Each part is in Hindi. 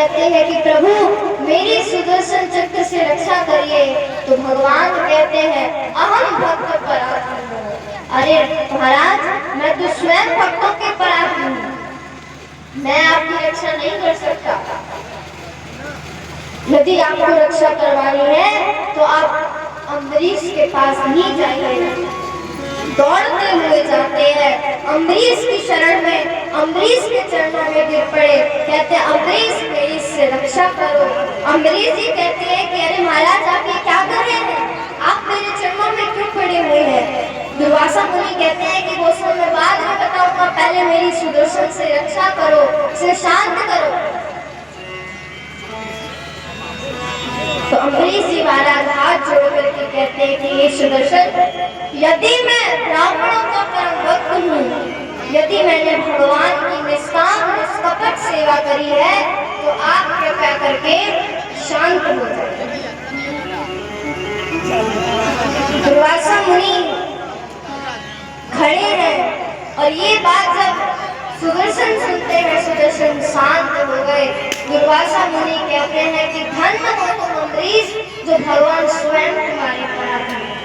कहते हैं कि प्रभु मेरी सुदर्शन चक्र से रक्षा करिए, तो भगवान कहते हैं अहम भक्त पराधीन हूँ। अरे महाराज, मैं तो स्वयं भक्तों के पराधीन हूँ, मैं आपकी रक्षा नहीं कर सकता। यदि आपको रक्षा करवानी है तो आप अम्बरीश के पास ही जाइए। दौड़ते हुए जाते हैं अम्बरीश की शरण में, अम्बरीश के चरणों में गिर पड़े, कहते हैं अम्बरीश मेरी इससे रक्षा करो। अम्बरीश जी कहते हैं कि अरे महाराज आप ये क्या कर रहे हैं, आप मेरे चरणों में क्यों पड़े हुए हैं। दुर्वासा मुनि कहते हैं कि वो सब मैं बाद में बताऊंगा, पहले मेरी सुदर्शन से रक्षा करो, इसे शांत करो। तो अम्बरीश जी महाराज हाथ जोड़ करके कहते हैं कि ये सुदर्शन, यदि मैं ब्राह्मणों का परम भक्त हूँ, यदि मैंने भगवान की निष्काम निष्कपट सेवा करी है, तो आप कृपया करके शांत हो जाए। दुर्वासा मुनि खड़े हैं और ये बात जब सुदर्शन सुनते हैं, सुदर्शन शांत हो गए। दुर्वासा मुनि कहते हैं कि धन्य हो तुम अम्बरीश, जो भगवान स्वयं तुम्हारे पराधीन हैं।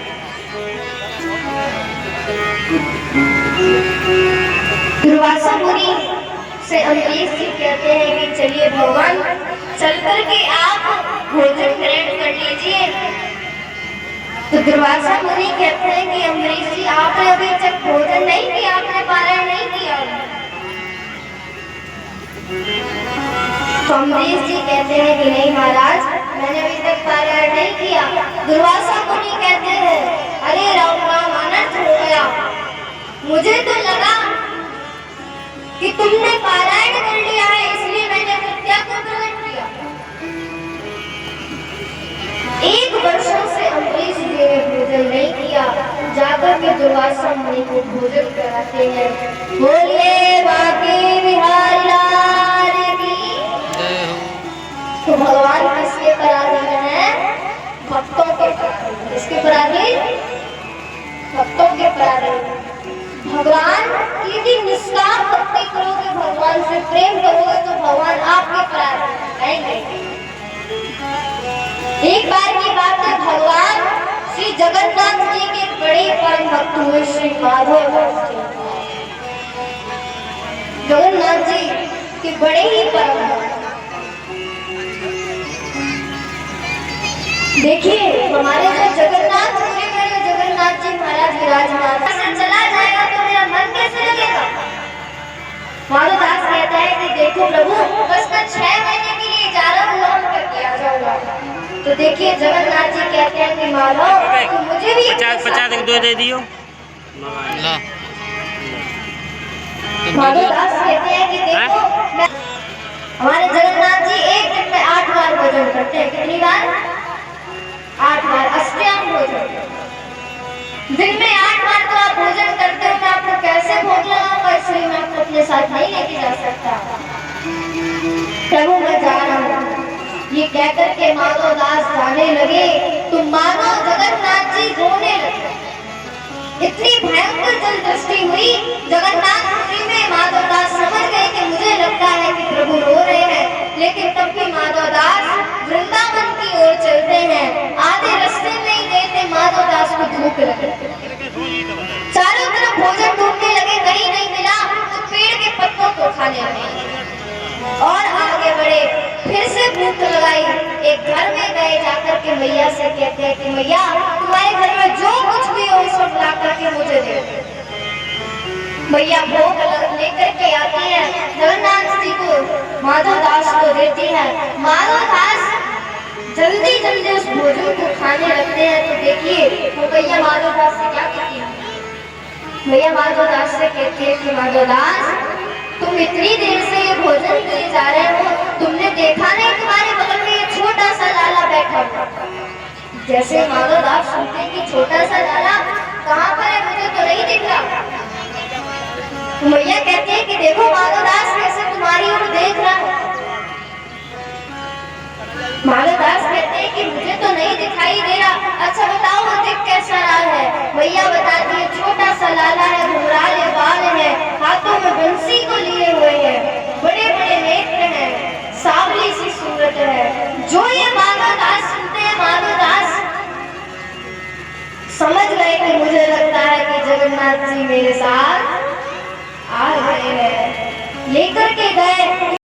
दुर्वासा मुनि से अम्बरीश जी कहते हैं कि चलिए भगवान, चल करके आप भोजन ग्रहण कर लीजिए। तो दुर्वासा मुनि कहते हैं कि अम्बरीश जी आपने अभी तक भोजन नहीं किया, आपने पारायण नहीं किया। तो अम्बरीश जी कहते हैं कि नहीं महाराज, मैंने अभी तक पारायण नहीं किया। दुर्वासा मुनि कहते हैं अरे राम राम, अनर्थ हो गया, मुझे तो लगा कि तुमने पारायण कर लिया है, इसलिए मैंने विद्या को ग्रहण किया। 1 वर्षों से अम्बरीश जी ने भोजन नहीं किया, जाकर के दुर्वासा मुनि को भोजन कराते हैं। बोलिए बांके बिहारी लाल की। तो भगवान किसके पराधीन है? भक्तों के पराधीन। किसके पराधीन? भक्तों के पराधीन। भगवान की यदि निष्काम भक्ति करोगे, भगवान से प्रेम करोगे, तो भगवान आपके पराधीन रहेंगे। एक बार की बात है, भगवान श्री जगन्नाथ जी के बड़े परम भक्त हुए श्री माधव दास जी। जगन्नाथ जी के बड़े ही परम भक्त। देखिए हमारे जो जगन्नाथ पूरे में जो जगन्नाथ जी महाराज विराजमान से चला जाएगा तो मेरा मन कैसे लगेगा। माधव दास कहता है कि देखो प्रभु, बस मैं 6 महीने के लिए जा रहा हूँ, लौट करके आ जाऊंगा। तो देखिए जगन्नाथ जी कहते हैं कि माधव तो मुझे भी 50 दो दे दियो। माधव दास कहते हैं कि देखो हमारे जगन्नाथ जी एक दिन में 8 बार भोजन करते हैं। कितनी बार? 8 बार अष्टांग भोजन। दिन में 8 बार तो आप भोजन करते हो, मैं आपको कैसे भोग लगाऊंगा, इसलिए मैं आपको अपने साथ नहीं लेके जा सकता। प्रभु मैं जा रहा हूँ, ये कहकर के माधव दास जाने लगे तो मानो जगन्नाथ जी रोने लगे। इतनी भयंकर जल दृष्टि हुई जगन्नाथपुरी में। माधव दास समझ गए कि मुझे लगता है कि प्रभु रो रहे हैं, लेकिन तब भी माधव दास वृंदावन की ओर चलते हैं। आधे रास्ते में ही देते माधव दास को भूख लगी, चारों तरफ भोजन ढूंढने लगे, कहीं नहीं मिला तो पेड़ के पत्तों को खाने लगे और आगे बढ़े। फिर से भूख लगाई, एक घर में गए, जाकर के मैया से कहते हैं कि मैया तुम्हारे घर में जो कुछ भी हो सब ला करके मुझे दे। मैया भोग लेकर के आती है, जगन्नाथ जी को माधव दास को देती है। माधव दास जल्दी जल्दी उस भोजन को खाने लगते हैं। तो देखिए वो मैया माधव दास से क्या कहती है। मैया माधव दास से कहती है कि माधव दास तुम इतनी देर से ये भोजन किए जा रहे हो, तुमने देखा नहीं तुम्हारे बगल में ये छोटा सा लाला बैठा हुआ। जैसे माधव दास सुनते हैं कि छोटा सा लाला कहाँ पर है, मुझे तो नहीं दिख रहा। तो मैया कहती है कि देखो माधव दास कैसे तुम्हारी ओर देख रहा है। माधव दास कहते हैं कि मुझे तो नहीं दिखाई दे रहा। अच्छा बताओ वो दिख कैसा रहा है। मैया बताती है छोटा सा लाला है, घुंघराले बाल है, हाथों में बंसी को लिए हुए है, बड़े बड़े नेत्र हैं, सांवली सी समझ गए कि मुझे लगता है कि जगन्नाथ जी मेरे साथ